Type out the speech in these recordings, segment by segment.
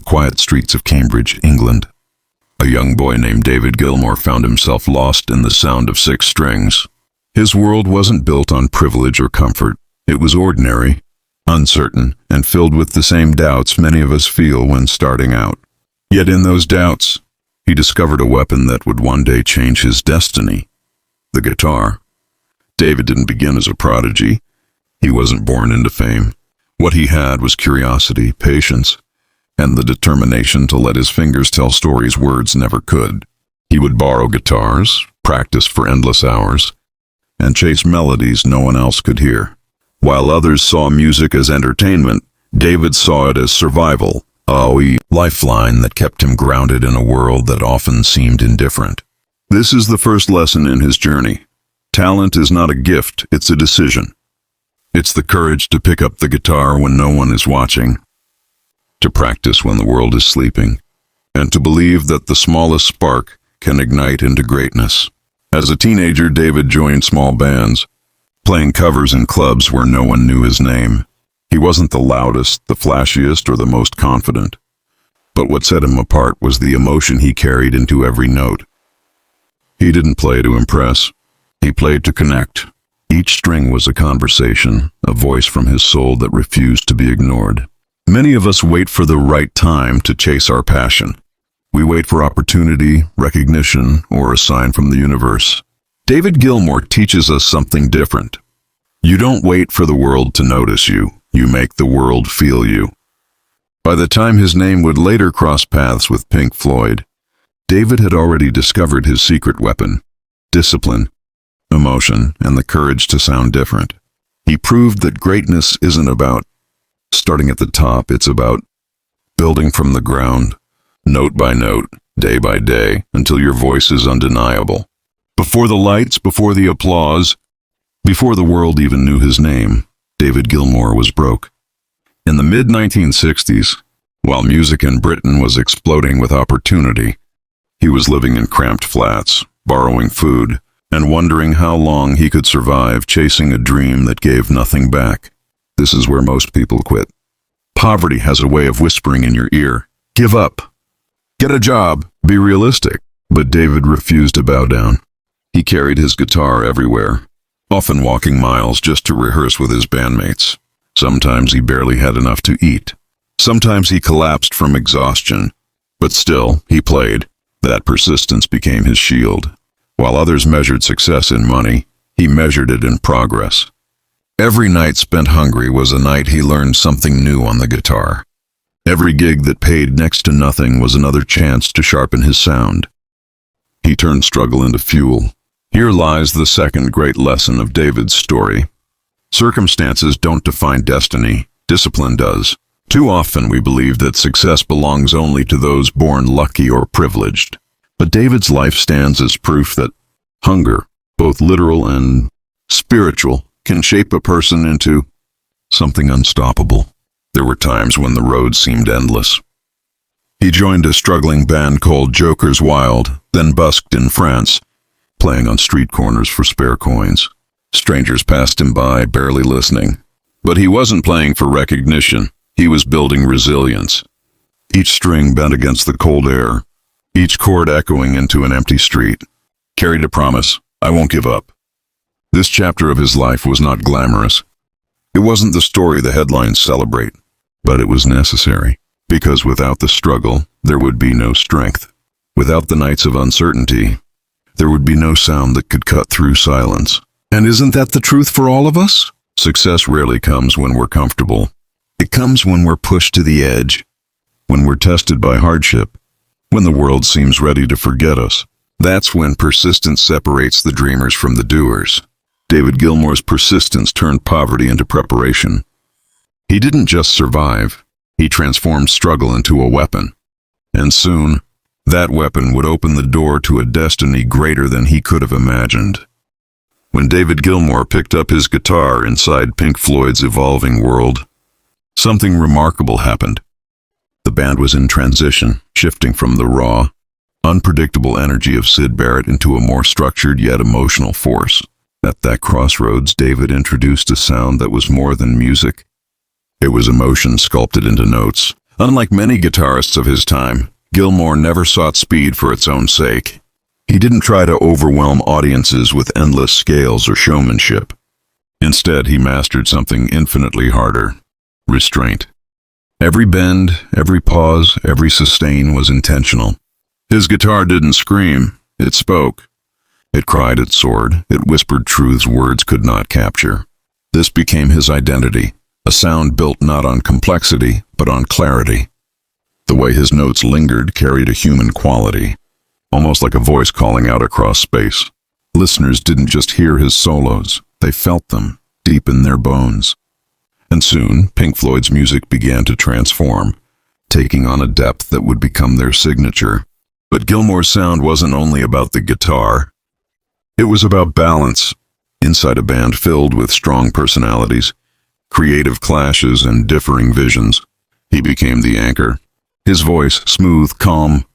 quiet streets of Cambridge, England. A young boy named David Gilmour found himself lost in the sound of 6 strings. His world wasn't built on privilege or comfort. It was ordinary, uncertain, and filled with the same doubts many of us feel when starting out. Yet in those doubts, he discovered a weapon that would one day change his destiny: the guitar. David didn't begin as a prodigy. He wasn't born into fame. What he had was curiosity, patience, and the determination to let his fingers tell stories words never could. He would borrow guitars, practice for endless hours, and chase melodies no one else could hear. While others saw music as entertainment, David saw it as survival, a lifeline that kept him grounded in a world that often seemed indifferent. This is the first lesson in his journey. Talent is not a gift, it's a decision. It's the courage to pick up the guitar when no one is watching, to practice when the world is sleeping, and to believe that the smallest spark can ignite into greatness. As a teenager, David joined small bands, playing covers in clubs where no one knew his name. He wasn't the loudest, the flashiest, or the most confident. But what set him apart was the emotion he carried into every note. He didn't play to impress. He played to connect. Each string was a conversation, a voice from his soul that refused to be ignored. Many of us wait for the right time to chase our passion. We wait for opportunity, recognition, or a sign from the universe. David Gilmour teaches us something different. You don't wait for the world to notice you. You make the world feel you. By the time his name would later cross paths with Pink Floyd, David had already discovered his secret weapon: discipline, emotion, and the courage to sound different. He proved that greatness isn't about starting at the top, it's about building from the ground, note by note, day by day, until your voice is undeniable. Before the lights, before the applause, before the world even knew his name, David Gilmour was broke. In the mid-1960s, while music in Britain was exploding with opportunity, he was living in cramped flats, borrowing food, and wondering how long he could survive chasing a dream that gave nothing back. This is where most people quit. Poverty has a way of whispering in your ear, "Give up. Get a job. Be realistic." But David refused to bow down. He carried his guitar everywhere, often walking miles just to rehearse with his bandmates. Sometimes he barely had enough to eat. Sometimes he collapsed from exhaustion. But still, he played. That persistence became his shield. While others measured success in money, he measured it in progress. Every night spent hungry was a night he learned something new on the guitar. Every gig that paid next to nothing was another chance to sharpen his sound. He turned struggle into fuel. Here lies the second great lesson of David's story. Circumstances don't define destiny, discipline does. Too often we believe that success belongs only to those born lucky or privileged. But David's life stands as proof that hunger, both literal and spiritual, can shape a person into something unstoppable. There were times when the road seemed endless. He joined a struggling band called Jokers Wild, then busked in France, playing on street corners for spare coins. Strangers passed him by, barely listening. But he wasn't playing for recognition. He was building resilience. Each string bent against the cold air, each chord echoing into an empty street, carried a promise: I won't give up. This chapter of his life was not glamorous. It wasn't the story the headlines celebrate, but it was necessary, because without the struggle, there would be no strength. Without the nights of uncertainty, there would be no sound that could cut through silence. And isn't that the truth for all of us? Success rarely comes when we're comfortable. It comes when we're pushed to the edge, when we're tested by hardship, when the world seems ready to forget us. That's when persistence separates the dreamers from the doers. David Gilmour's persistence turned poverty into preparation. He didn't just survive, he transformed struggle into a weapon. And soon, that weapon would open the door to a destiny greater than he could have imagined. When David Gilmour picked up his guitar inside Pink Floyd's evolving world, something remarkable happened. The band was in transition, shifting from the raw, unpredictable energy of Syd Barrett into a more structured yet emotional force. At that crossroads, David introduced a sound that was more than music. It was emotion sculpted into notes, Unlike many guitarists of his time, Gilmour never sought speed for its own sake. He didn't try to overwhelm audiences with endless scales or showmanship. Instead, he mastered something infinitely harder: restraint. Every bend, every pause, every sustain was intentional. His guitar didn't scream, it spoke. It cried, it soared, it whispered truths words could not capture. This became his identity, a sound built not on complexity, but on clarity. The way his notes lingered carried a human quality, almost like a voice calling out across space. Listeners didn't just hear his solos, they felt them, deep in their bones. And soon, Pink Floyd's music began to transform, taking on a depth that would become their signature. But Gilmour's sound wasn't only about the guitar. It was about balance. Inside a band filled with strong personalities, creative clashes, and differing visions, he became the anchor. His voice, smooth, calm,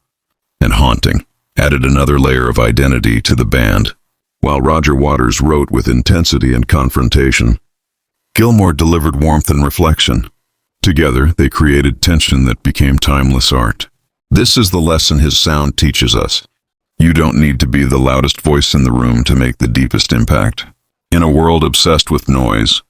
and haunting, added another layer of identity to the band. While Roger Waters wrote with intensity and confrontation, Gilmour delivered warmth and reflection. Together, they created tension that became timeless art. This is the lesson his sound teaches us. You don't need to be the loudest voice in the room to make the deepest impact. In a world obsessed with noise,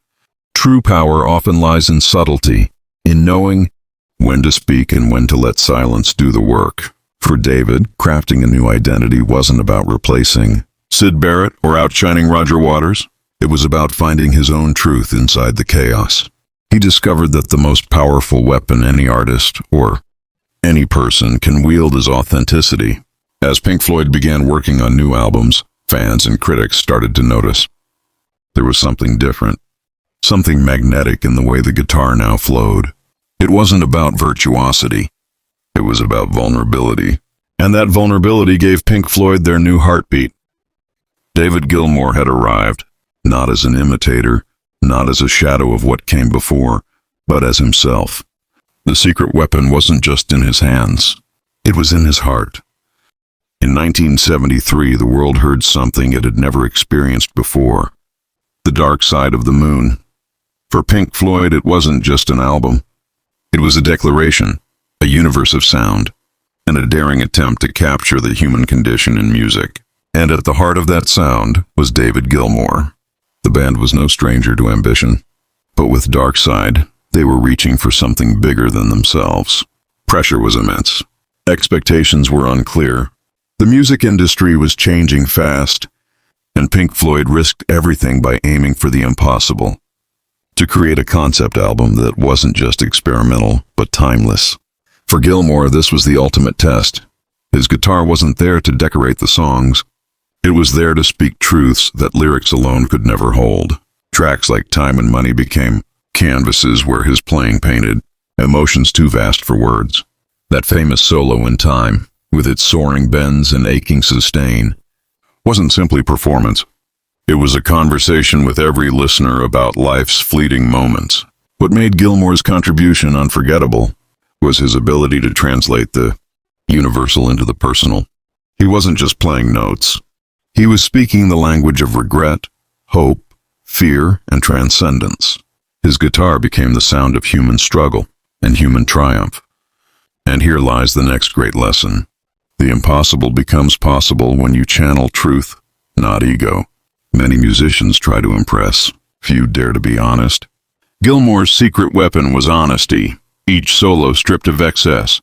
true power often lies in subtlety, in knowing when to speak and when to let silence do the work. For David, crafting a new identity wasn't about replacing Syd Barrett or outshining Roger Waters. It was about finding his own truth inside the chaos. He discovered that the most powerful weapon any artist or any person can wield is authenticity. As Pink Floyd began working on new albums, fans and critics started to notice there was something different, something magnetic in the way the guitar now flowed. It wasn't about virtuosity. It was about vulnerability. And that vulnerability gave Pink Floyd their new heartbeat. David Gilmour had arrived, not as an imitator, not as a shadow of what came before, but as himself. The secret weapon wasn't just in his hands. It was in his heart. In 1973, the world heard something it had never experienced before: The Dark Side of the Moon. For Pink Floyd, it wasn't just an album. It was a declaration, a universe of sound, and a daring attempt to capture the human condition in music. And at the heart of that sound was David Gilmour. The band was no stranger to ambition, but with Dark Side, they were reaching for something bigger than themselves. Pressure was immense. Expectations were unclear. The music industry was changing fast, and Pink Floyd risked everything by aiming for the impossible: to create a concept album that wasn't just experimental, but timeless. For Gilmour, this was the ultimate test. His guitar wasn't there to decorate the songs. It was there to speak truths that lyrics alone could never hold. Tracks like Time and Money became canvases where his playing painted emotions too vast for words. That famous solo in Time, with its soaring bends and aching sustain, wasn't simply performance. It was a conversation with every listener about life's fleeting moments. What made Gilmour's contribution unforgettable was his ability to translate the universal into the personal. He wasn't just playing notes. He was speaking the language of regret, hope, fear, and transcendence. His guitar became the sound of human struggle and human triumph. And here lies the next great lesson. The impossible becomes possible when you channel truth, not ego. Many musicians try to impress. Few dare to be honest. Gilmour's secret weapon was honesty, each solo stripped of excess,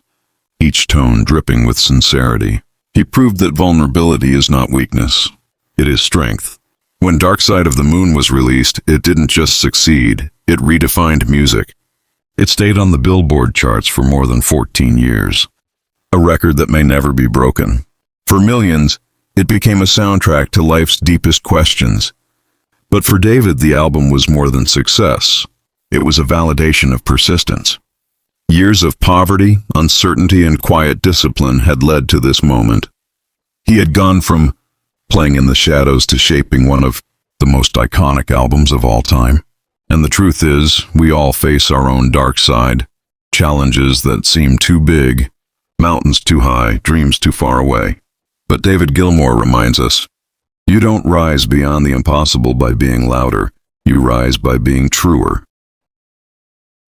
each tone dripping with sincerity. He proved that vulnerability is not weakness. It is strength. When Dark Side of the Moon was released, it didn't just succeed, it redefined music. It stayed on the Billboard charts for more than 14 years. A record that may never be broken. For millions, it became a soundtrack to life's deepest questions. But for David, the album was more than success. It was a validation of persistence. Years of poverty, uncertainty, and quiet discipline had led to this moment. He had gone from playing in the shadows to shaping one of the most iconic albums of all time. And the truth is, we all face our own dark side, challenges that seem too big, mountains too high, dreams too far away. But David Gilmour reminds us, you don't rise beyond the impossible by being louder, you rise by being truer.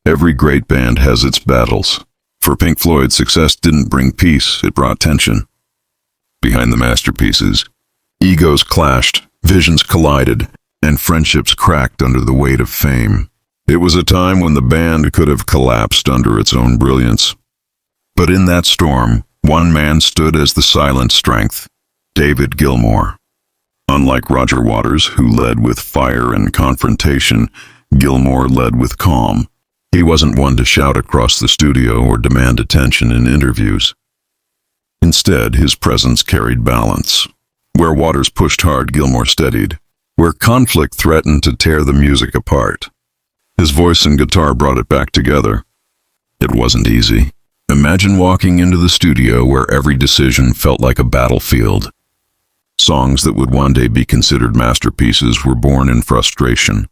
Every great band has its battles. For Pink Floyd, success didn't bring peace, it brought tension. Behind the masterpieces, egos clashed, visions collided, and friendships cracked under the weight of fame. It was a time when the band could have collapsed under its own brilliance. But in that storm, one man stood as the silent strength, David Gilmour. Unlike Roger Waters, who led with fire and confrontation, Gilmour led with calm. He wasn't one to shout across the studio or demand attention in interviews. Instead, his presence carried balance. Where Waters pushed hard, Gilmour steadied. Where conflict threatened to tear the music apart, his voice and guitar brought it back together. It wasn't easy. Imagine walking into the studio where every decision felt like a battlefield. Songs that would one day be considered masterpieces were born in frustration,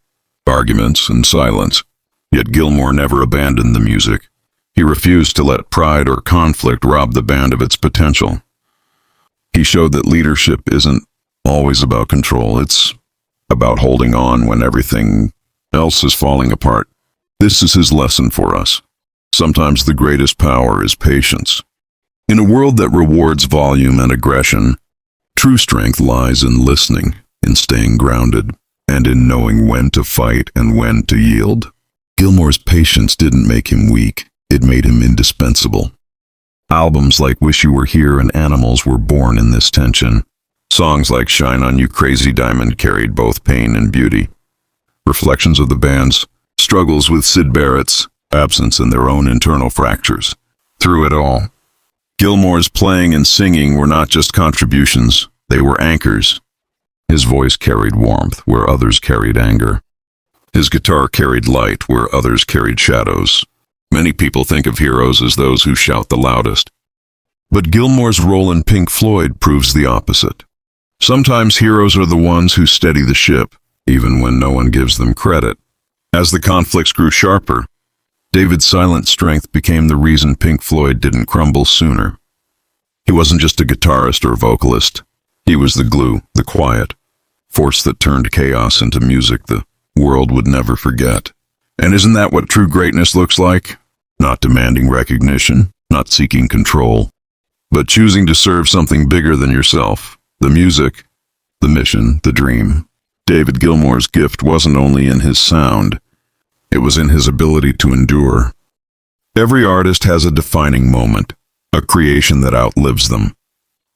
arguments, and silence. Yet Gilmour never abandoned the music. He refused to let pride or conflict rob the band of its potential. He showed that leadership isn't always about control. It's about holding on when everything else is falling apart. This is his lesson for us. Sometimes the greatest power is patience. In a world that rewards volume and aggression, true strength lies in listening, in staying grounded, and in knowing when to fight and when to yield. Gilmour's patience didn't make him weak, it made him indispensable. Albums like Wish You Were Here and Animals were born in this tension. Songs like Shine On You Crazy Diamond carried both pain and beauty. Reflections of the band's struggles with Syd Barrett's absence and their own internal fractures. Through it all, Gilmour's playing and singing were not just contributions, they were anchors. His voice carried warmth where others carried anger. His guitar carried light where others carried shadows. Many people think of heroes as those who shout the loudest. But Gilmour's role in Pink Floyd proves the opposite. Sometimes heroes are the ones who steady the ship, even when no one gives them credit. As the conflicts grew sharper, David's silent strength became the reason Pink Floyd didn't crumble sooner. He wasn't just a guitarist or vocalist. He was the glue, the quiet force that turned chaos into music the world would never forget. And isn't that what true greatness looks like? Not demanding recognition, not seeking control, but choosing to serve something bigger than yourself. The music, the mission, the dream. David Gilmour's gift wasn't only in his sound, it was in his ability to endure. Every artist has a defining moment, a creation that outlives them,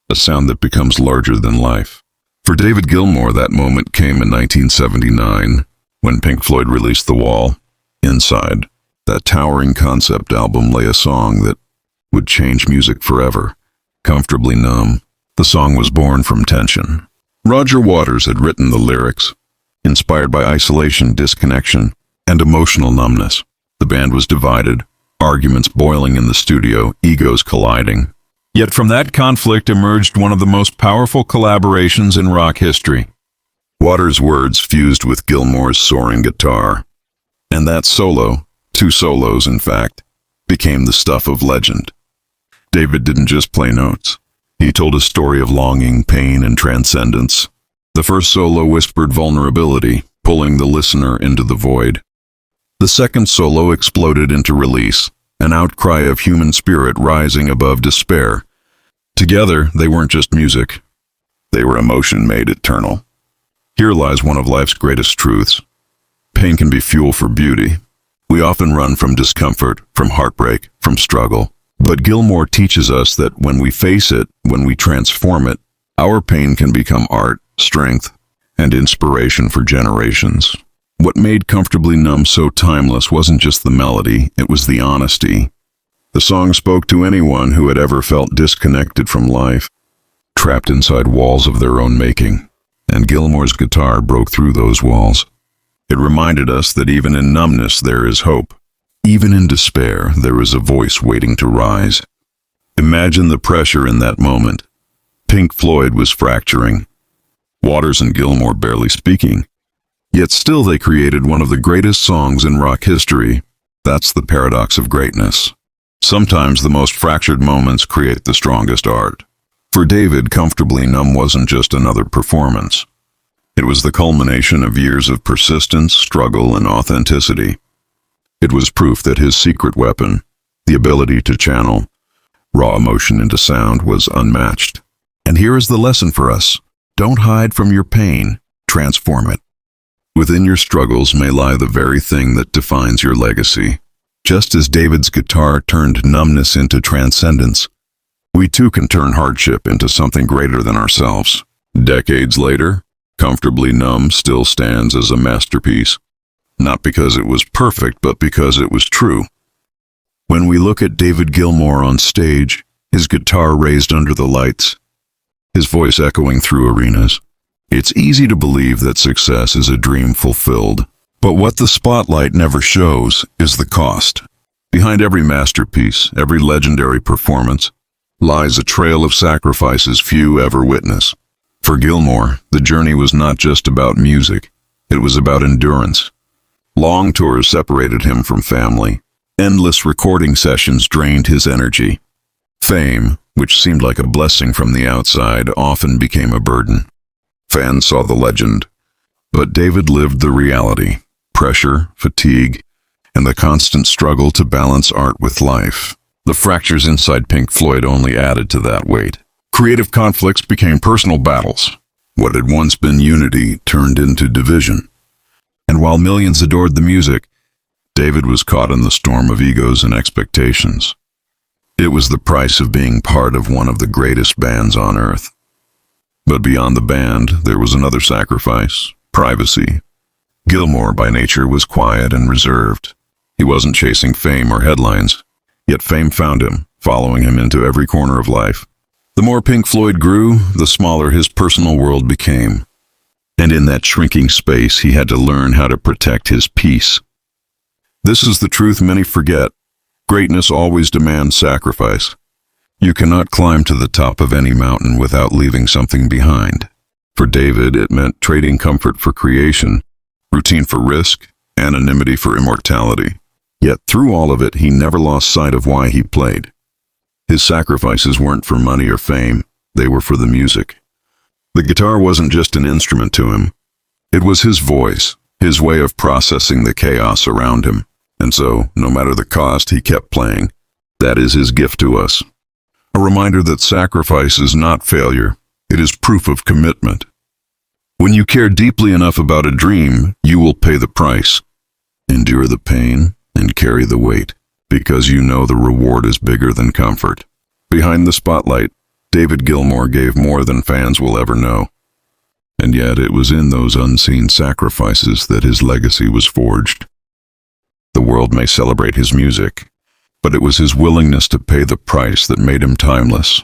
a sound that becomes larger than life. For David Gilmour, that moment came in 1979, when Pink Floyd released The Wall. Inside that towering concept album lay a song that would change music forever, Comfortably Numb. The song was born from tension. Roger Waters had written the lyrics, inspired by isolation, disconnection, and emotional numbness. The band was divided, arguments boiling in the studio, egos colliding. Yet from that conflict emerged one of the most powerful collaborations in rock history. Waters' words fused with Gilmour's soaring guitar. And that solo, 2 solos in fact, became the stuff of legend. David didn't just play notes. He told a story of longing, pain, and transcendence. The first solo whispered vulnerability, pulling the listener into the void. The second solo exploded into release, an outcry of human spirit rising above despair. Together, they weren't just music. They were emotion made eternal. Here lies one of life's greatest truths. Pain can be fuel for beauty. We often run from discomfort, from heartbreak, from struggle. But Gilmour teaches us that when we face it, when we transform it, our pain can become art, strength, and inspiration for generations. What made Comfortably Numb so timeless wasn't just the melody, it was the honesty. The song spoke to anyone who had ever felt disconnected from life, trapped inside walls of their own making. And Gilmour's guitar broke through those walls. It reminded us that even in numbness there is hope. Even in despair, there is a voice waiting to rise. Imagine the pressure in that moment. Pink Floyd was fracturing. Waters and Gilmour barely speaking. Yet still they created one of the greatest songs in rock history. That's the paradox of greatness. Sometimes the most fractured moments create the strongest art. For David, Comfortably Numb wasn't just another performance. It was the culmination of years of persistence, struggle, and authenticity. It was proof that his secret weapon, The ability to channel raw emotion into sound was unmatched. And here is the lesson for us. Don't hide from your pain. Transform it. Within your struggles may lie the very thing that defines your legacy. Just as David's guitar turned numbness into transcendence, we too can turn hardship into something greater than ourselves. Decades later, Comfortably Numb still stands as a masterpiece, not because it was perfect, but because it was true. When we look at David Gilmour on stage, his guitar raised under the lights, his voice echoing through arenas, it's easy to believe that success is a dream fulfilled. But what the spotlight never shows is the cost. Behind every masterpiece, every legendary performance, lies a trail of sacrifices few ever witness. For Gilmour, the journey was not just about music, it was about endurance. Long tours separated him from family. Endless recording sessions drained his energy. Fame, which seemed like a blessing from the outside, often became a burden. Fans saw the legend, but David lived the reality: pressure, fatigue, and the constant struggle to balance art with life. The fractures inside Pink Floyd only added to that weight. Creative conflicts became personal battles. What had once been unity turned into division. And while millions adored the music, David was caught in the storm of egos and expectations. It was the price of being part of one of the greatest bands on earth. But beyond the band, there was another sacrifice: privacy. Gilmour, by nature, was quiet and reserved. He wasn't chasing fame or headlines, yet fame found him, following him into every corner of life. The more Pink Floyd grew, the smaller his personal world became. And in that shrinking space, he had to learn how to protect his peace. This is the truth many forget. Greatness always demands sacrifice. You cannot climb to the top of any mountain without leaving something behind. For David, it meant trading comfort for creation, routine for risk, anonymity for immortality. Yet through all of it, he never lost sight of why he played. His sacrifices weren't for money or fame, they were for the music. The guitar wasn't just an instrument to him. It was his voice, his way of processing the chaos around him. And so, no matter the cost, he kept playing. That is his gift to us. A reminder that sacrifice is not failure, it is proof of commitment. When you care deeply enough about a dream, you will pay the price. Endure the pain and carry the weight, because you know the reward is bigger than comfort. Behind the spotlight, David Gilmour gave more than fans will ever know. And yet it was in those unseen sacrifices that his legacy was forged. The world may celebrate his music, but it was his willingness to pay the price that made him timeless.